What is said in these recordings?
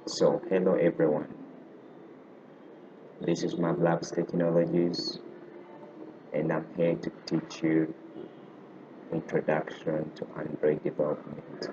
So, hello everyone. This is Maablabs Technologies, and I'm here to teach you Introduction to Android Development.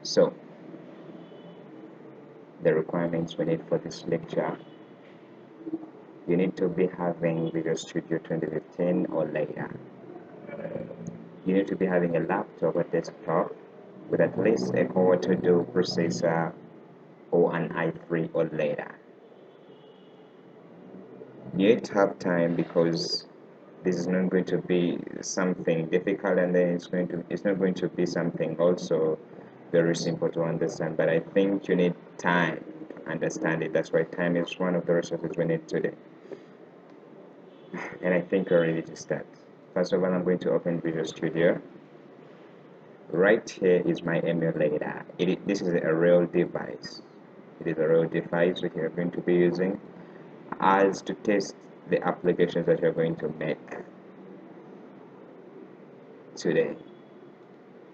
So, the requirements we need for this lecture: you need to be having Visual Studio 2015 or later. You need to be having a laptop or desktop with at least a Core 2 processor or an i3 or later. You need to have time because this is not going to be something difficult, and then it's not going to be something also very simple to understand. But I think you need time to understand it. That's why time is one of the resources we need today. And I think we're ready to start. First of all, I'm going to open Visual Studio. Right here is my emulator. This is a real device. It is a real device which you're going to be using as to test the applications that you're going to make today.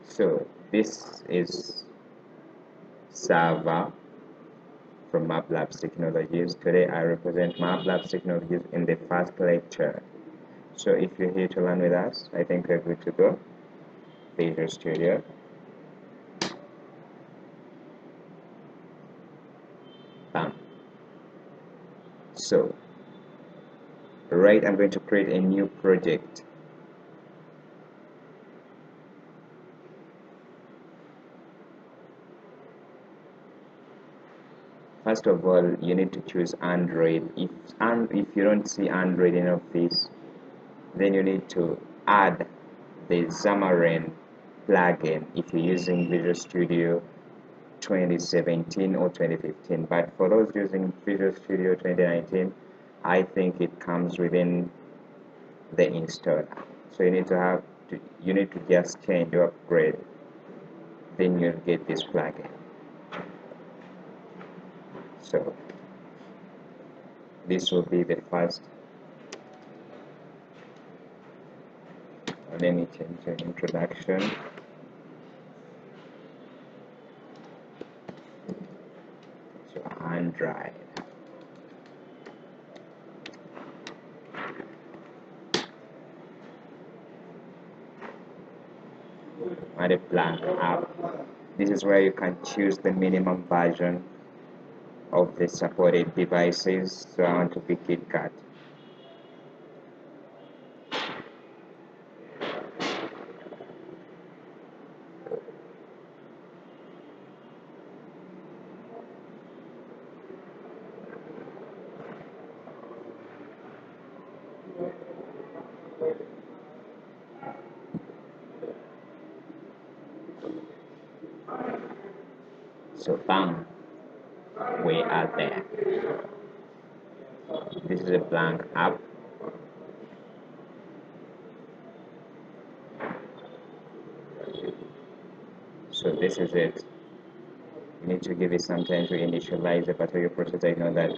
So this is Server from Maablabs Technologies. Today I represent Maablabs Technologies in the first lecture. So if you're here to learn with us, I think we're good to go. Visual Studio. Bam. So, right, I'm going to create a new project. First of all, you need to choose Android. If you don't see Android in Office, then you need to add the Xamarin plugin if you're using Visual Studio 2017 or 2015. But for those using Visual Studio 2019, I think it comes within the installer. So you need to just change or upgrade, then you'll get this plugin. So this will be the first. Let me change the introduction to Android. Add a blank app. This is where you can choose the minimum version of the supported devices, so I want to pick KitKat. So bam, we are there. This is a blank app. So this is it. You need to give it some time to initialize it, but your processor, you know that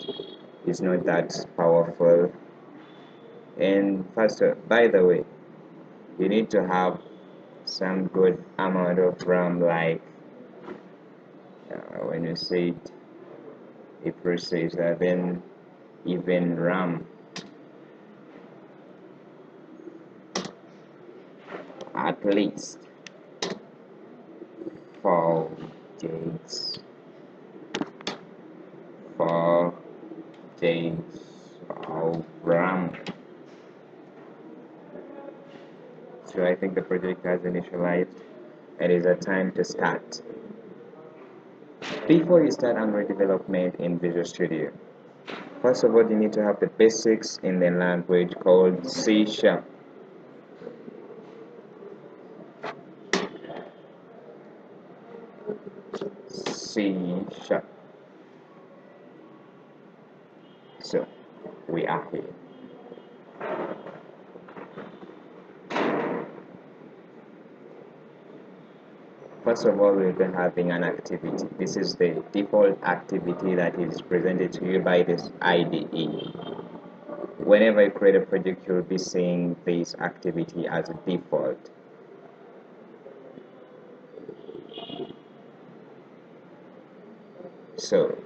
it's not that powerful. And faster, by the way, you need to have some good amount of RAM, like when you say a processor, then even RAM, at least 4 gigs, 4 gigs of RAM. So I think the project has initialized. It is a time to start. Before you start Android development in Visual Studio, first of all, you need to have the basics in the language called C#. C#. So we are here. First of all, we'll be having an activity. This is the default activity that is presented to you by this IDE. Whenever you create a project, you'll be seeing this activity as a default. So,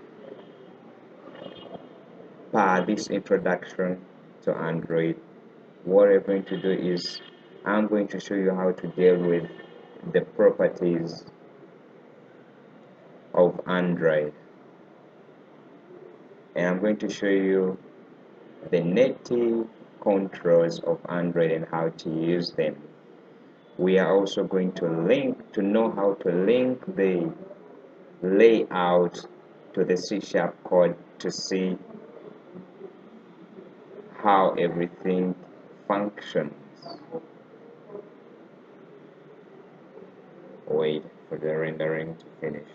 per this introduction to Android, what we're going to do is I'm going to show you how to deal with the properties of Android, and I'm going to show you the native controls of Android and how to use them. We are also going to know how to link the layout to the C# code to see how everything functions. Wait for the rendering to finish.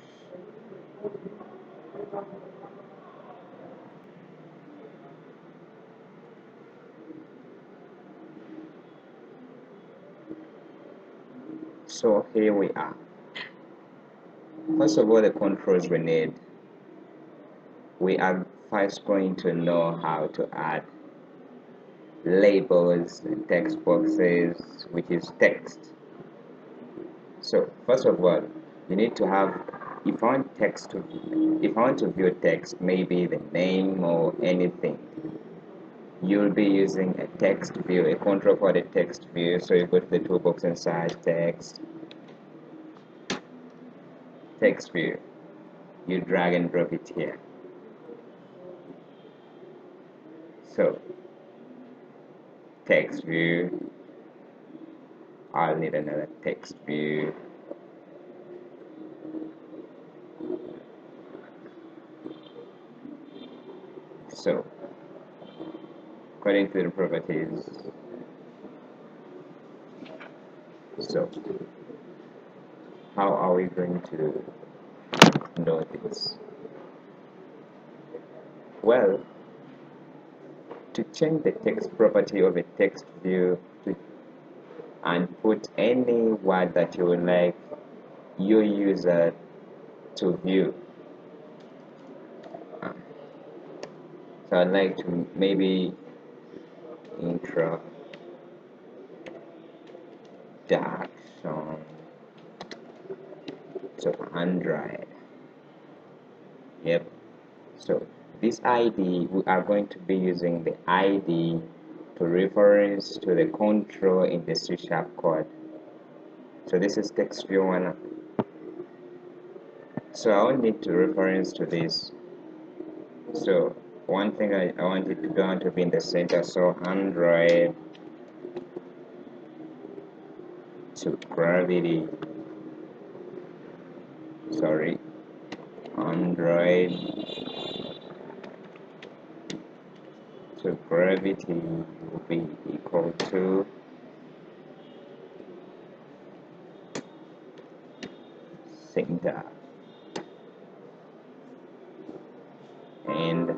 So here we are. First of all, the controls we need. We are first going to know how to add labels and text boxes, which is text. So first of all, you need to have, if I want to view text, maybe the name or anything, you'll be using a text view, a control for the text view. So you go to the toolbox inside text view, you drag and drop it here. So text view, I'll need another text view. So according to the properties, so how are we going to know this? Well, to change the text property of a text view and put any word that you would like your user to view. So I'd like to maybe introduction to Android. Yep. So this ID, we are going to be using the ID to reference to the control in the C# code. So this is text view 1. So I will need to reference to this So one thing I want it to go on to be in the center, so Android to gravity, sorry, Android to gravity will be equal to center, and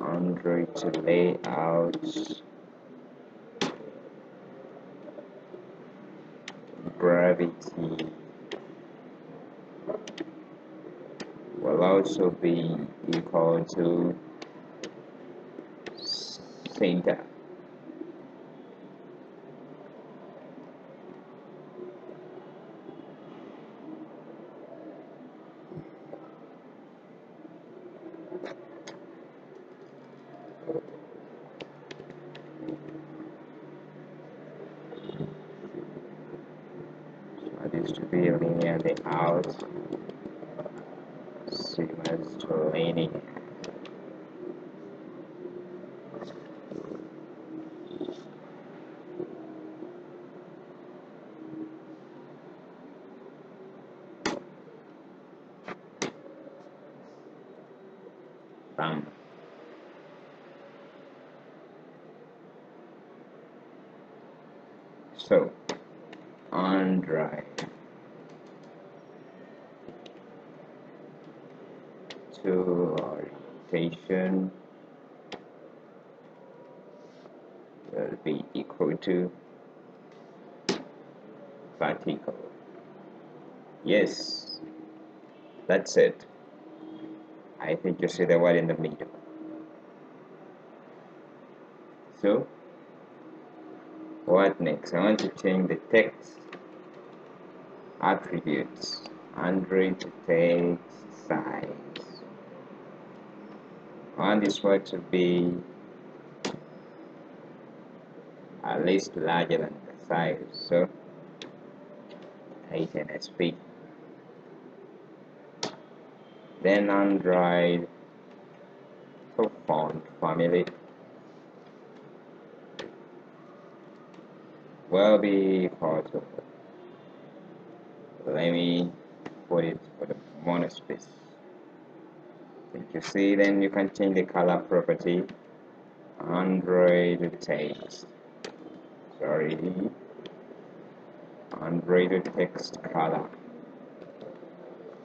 Android to layout gravity will also be equal to center. So this to be a linear layout, similar to linear. Bam. So Android to orientation will be equal to vertical. Yes, that's it. I think you see the word in the middle. So what next? I want to change the text attributes. Android to text size. I want this word to be at least larger than the size. So 8 NSP. Then Android to font family will be equal to, let me put it for the monospace. Think you see, then you can change the color property. Android text, sorry, Android text color.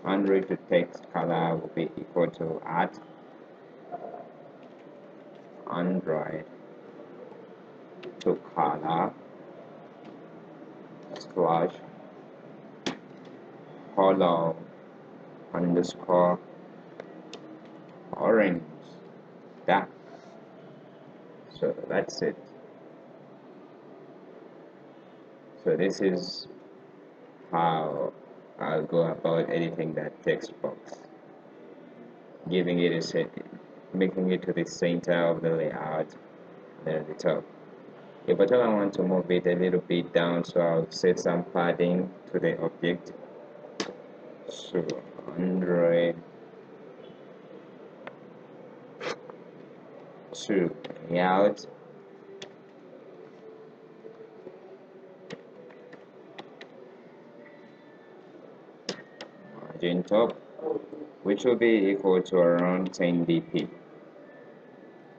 Android text color will be equal to at Android to color slash hello underscore orange. That. So that's it. So this is how I'll go about editing that text box, giving it a set, making it to the center of the layout, and then at the top. If at all I want to move it a little bit down, so I'll set some padding to the object. So Android to layout, margin top, which will be equal to around 10 dp.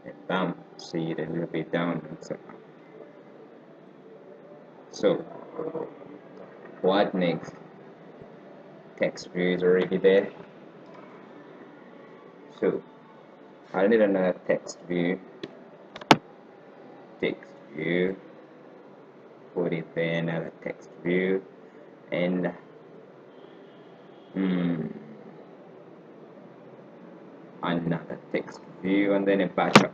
And bam, see it a little bit down and so on. So what next? Text view is already there. So I need another text view. Put it there, another text view, and another text view, and then a button,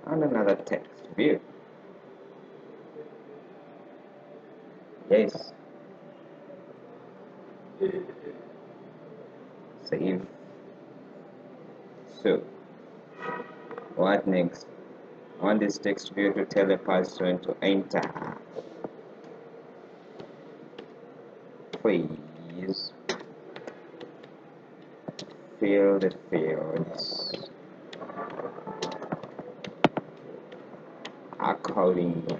and another text view. Yes. Save. So what next? I want this text view to tell the person to enter. Please fill the fields accordingly.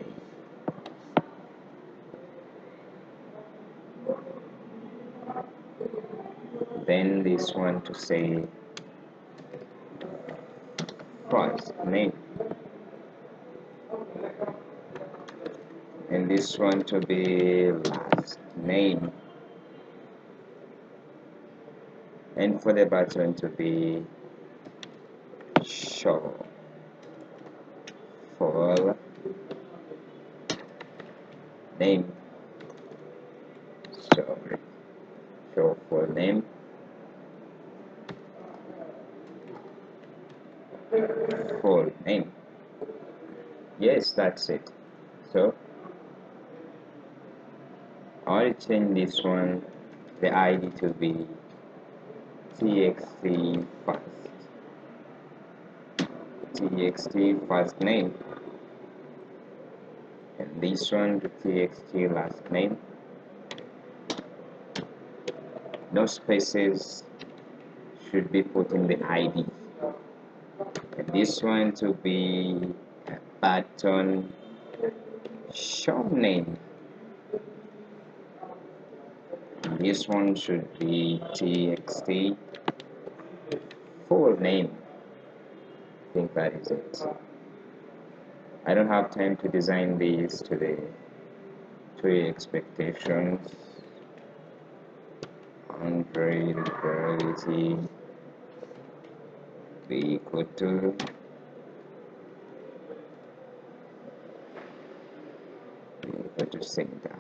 Then this one to say first name, and this one to be last name, and for the button to be show full name. Sorry, show full name, full name. Yes, that's it. So I want to change this one, the ID to be txt first name, and this one to txt last name. No spaces should be put in the ID. And this one to be button show name. And this one should be txt full name. I think that is it. I don't have time to design these today to your expectations. Android gravity be equal to center.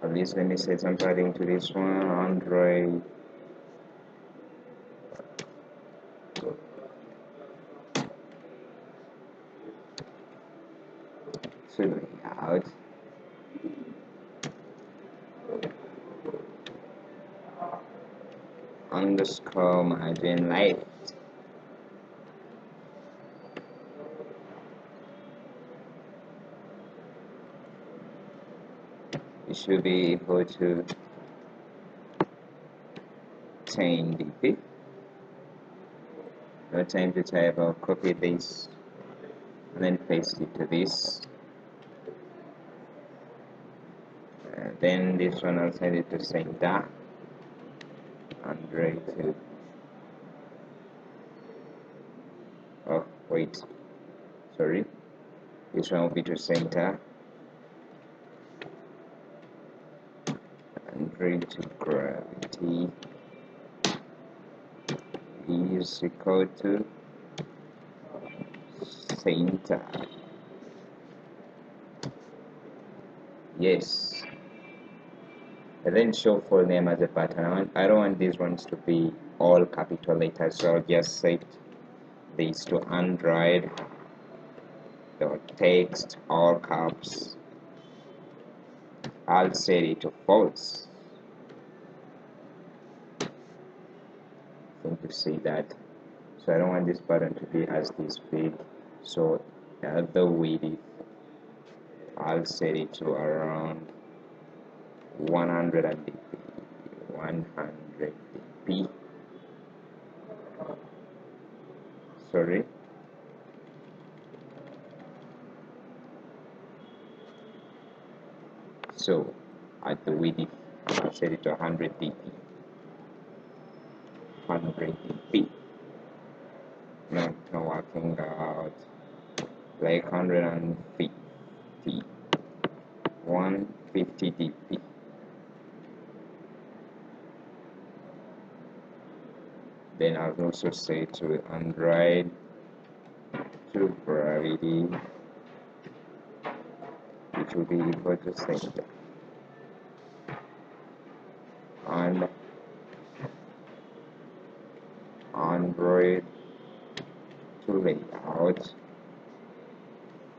At least let me say something to this one. Android to layout. Underscore margin left. It should be equal to 10 dp. No time to type. I'll copy this and then paste it to this. Then this one I'll send it to center. Android to. Oh wait, sorry. This one will be to center. Android to gravity is equal to center. Yes. And then show full name as a button. I don't want these ones to be all capital letters, so I'll just set these to Android text all caps. I'll set it to false. I think you see that. So I don't want this button to be as this big. So the width, I'll set it to around 100 dp. 100 dp. Sorry. So at the width, I'll set it to 100 dp. 100 dp. Not working out like 150. 150 dp. Then I'll also say to Android to gravity, which will be equal to center. And Android to layout,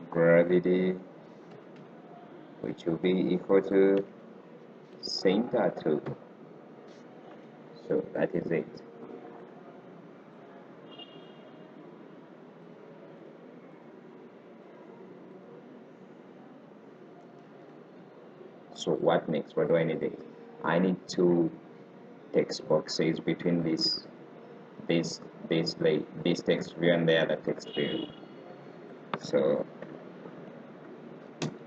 gravity, which will be equal to center too. So that is it. So what next? What do I need? I need two text boxes between this text view and the other text view. So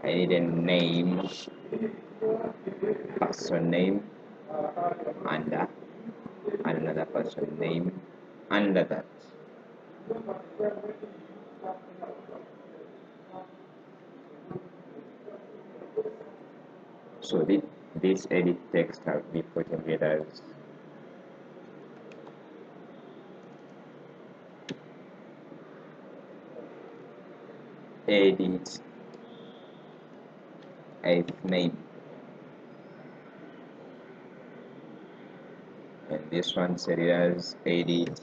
I need a name, person name under, and another person name under that. So this edit text has been put in here as edit a name, and this one said it as edit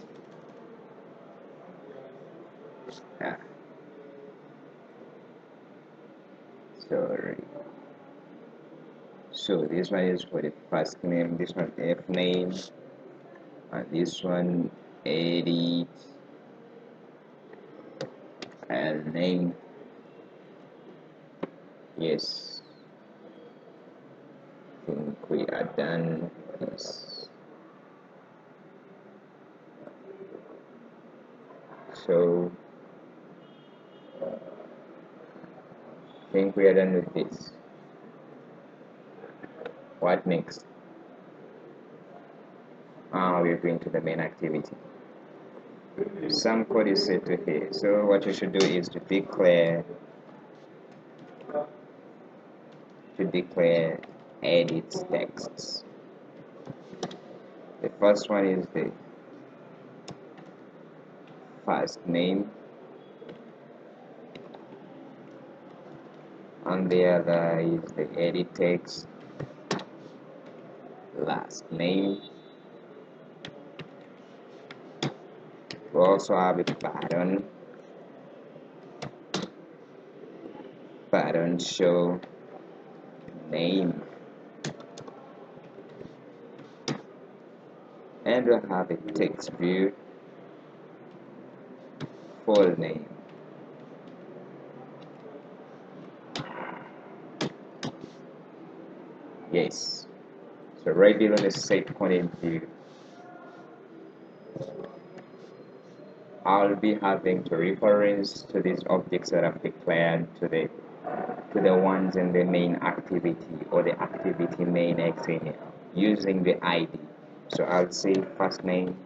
sorry. So this one is for the first name, this one F name, and this one edit L name. Yes, I think we are done. Yes. So I think we are done with this. What next? We're going to the main activity. Some code is set to here. So what you should do is to declare edit texts. The first one is the first name, and the other is the edit text last name. We also have a button show name, and we'll have a text view full name. Yes. So right below the set content view, I'll be having to reference to these objects that I've declared to the ones in the main activity or the activity main XML using the ID. So I'll say first name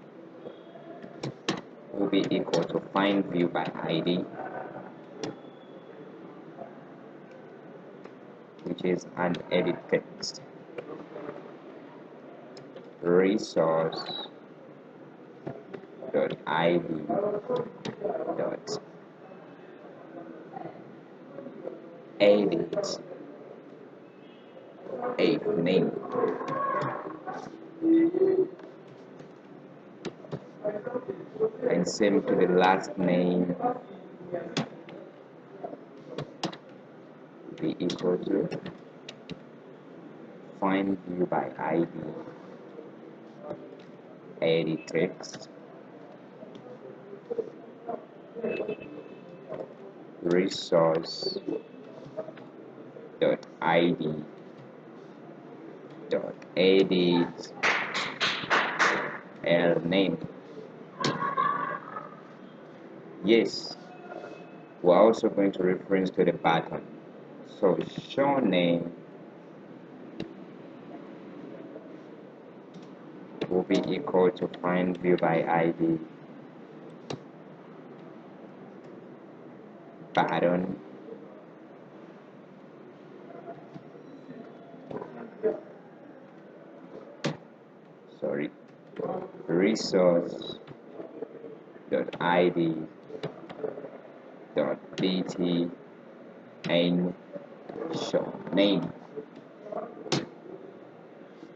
will be equal to find view by ID, which is an edit text. Resource dot ID dot edit a name. And same to the last name be equal to find view by ID edit text resource dot ID dot edit L name. Yes, we're also going to reference to the button. So show name will be equal to find view by ID button resource dot ID dot dt and show name.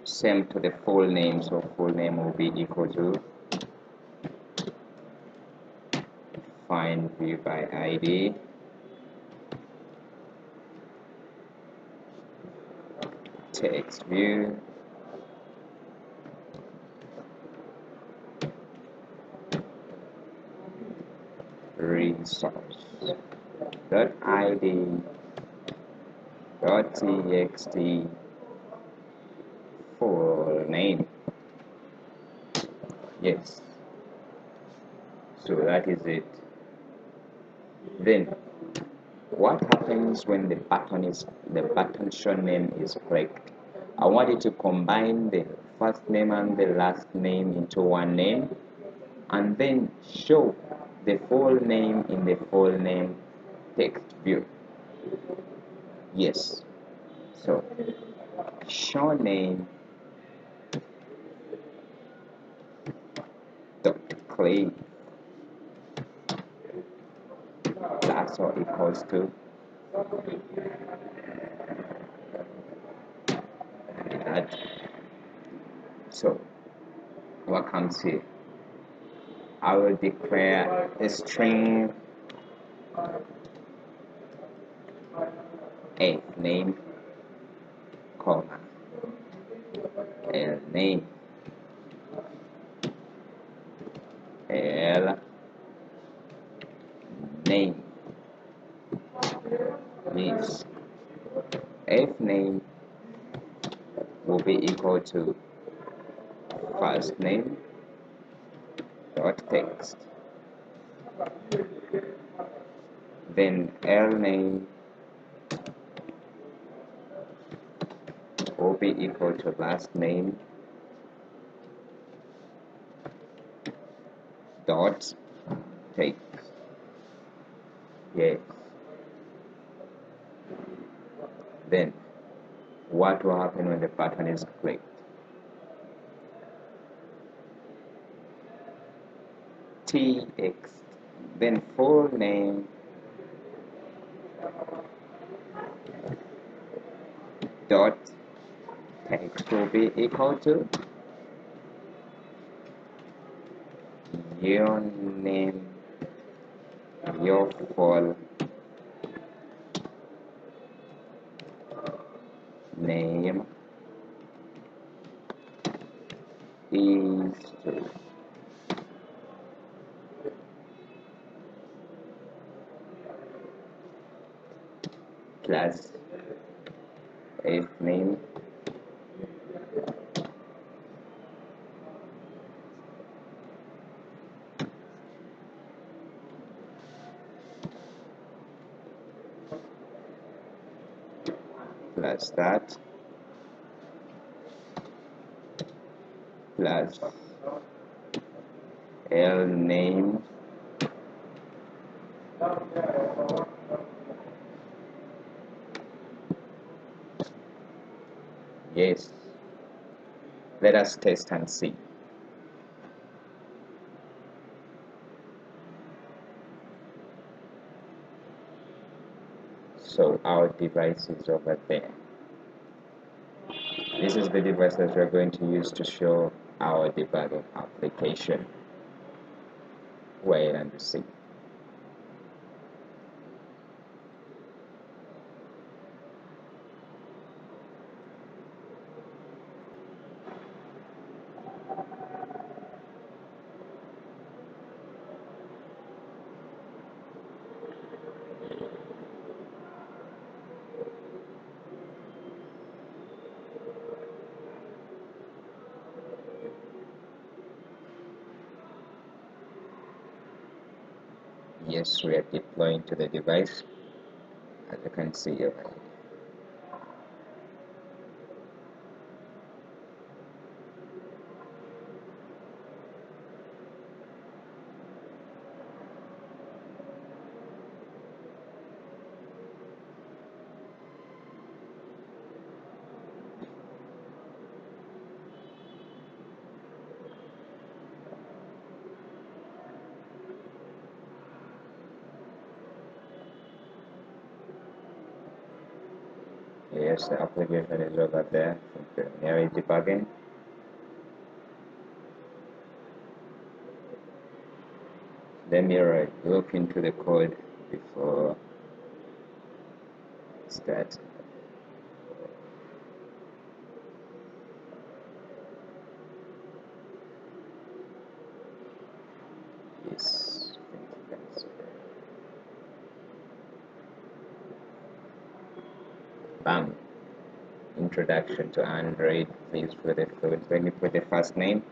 Same to the full name, so full name will be equal to find view by ID text view resource .id .txt full name. Yes, so that is it. Then what happens when the button show name is clicked? I want you to combine the first name and the last name into one name, and then show the full name in the full name text view. Yes, so show name dot click plus or equals to that. So what comes here? I will declare a string a name, comma, a name, l name. Means f name will be equal to first name dot text. Then l name will be equal to last name dot text. Yes. Then what will happen when the button is clicked? Text. Then full name dot text will be equal to your name, your full name is to plus f name plus that plus l name yes. Let us test and see. So our device is over there. This is the device that we're going to use to show our debugging application. Wait and see. Yes, we are deploying to the device, as you can see over here. Yes, the application is over there. Preliminary debugging. Let me look into the code before start. Yes, Bam. Introduction to Android. Please put the first. Let me put the first name.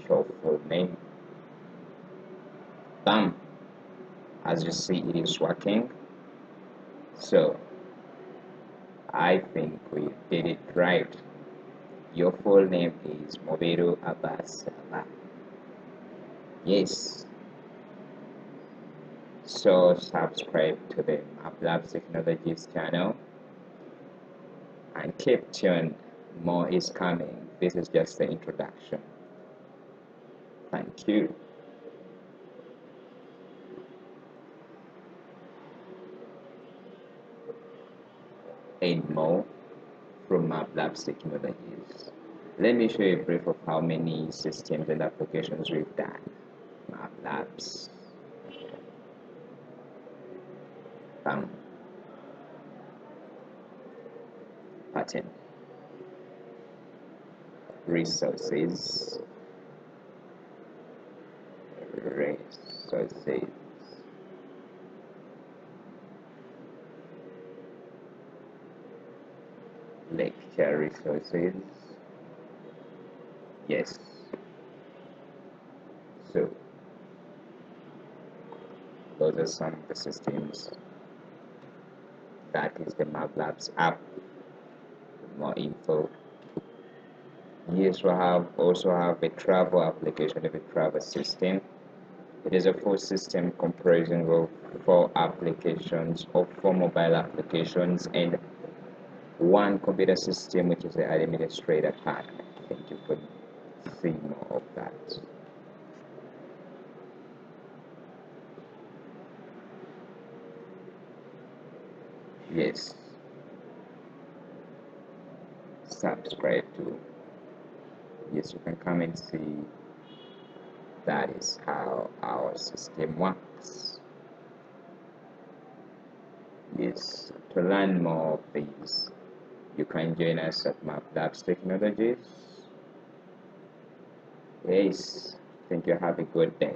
Show full name. Bam. As you see, it is working. So I think we did it right. Your full name is Mobedu Abbas. Yes. So subscribe to the Maablabs Technologies channel and keep tuned. More is coming. This is just the introduction. Thank you. And more from Maablabs Technologies. Let me show you a brief of how many systems and applications we've done. Maablabs. Bam. Pattern. Resources. Lecture resources. Yes. So those are some of the systems. That is the Maablabs app. More info. Yes, we also have a travel application of a travel system. It is a full system comprising of 4 applications or 4 mobile applications and 1 computer system, which is the administrator part. Thank you for seeing more of that. Yes. Subscribe to. Yes, you can come and see. That is how our system works. Yes, to learn more of these, you can join us at Maablabs Technologies. Yes, thank you. Have a good day.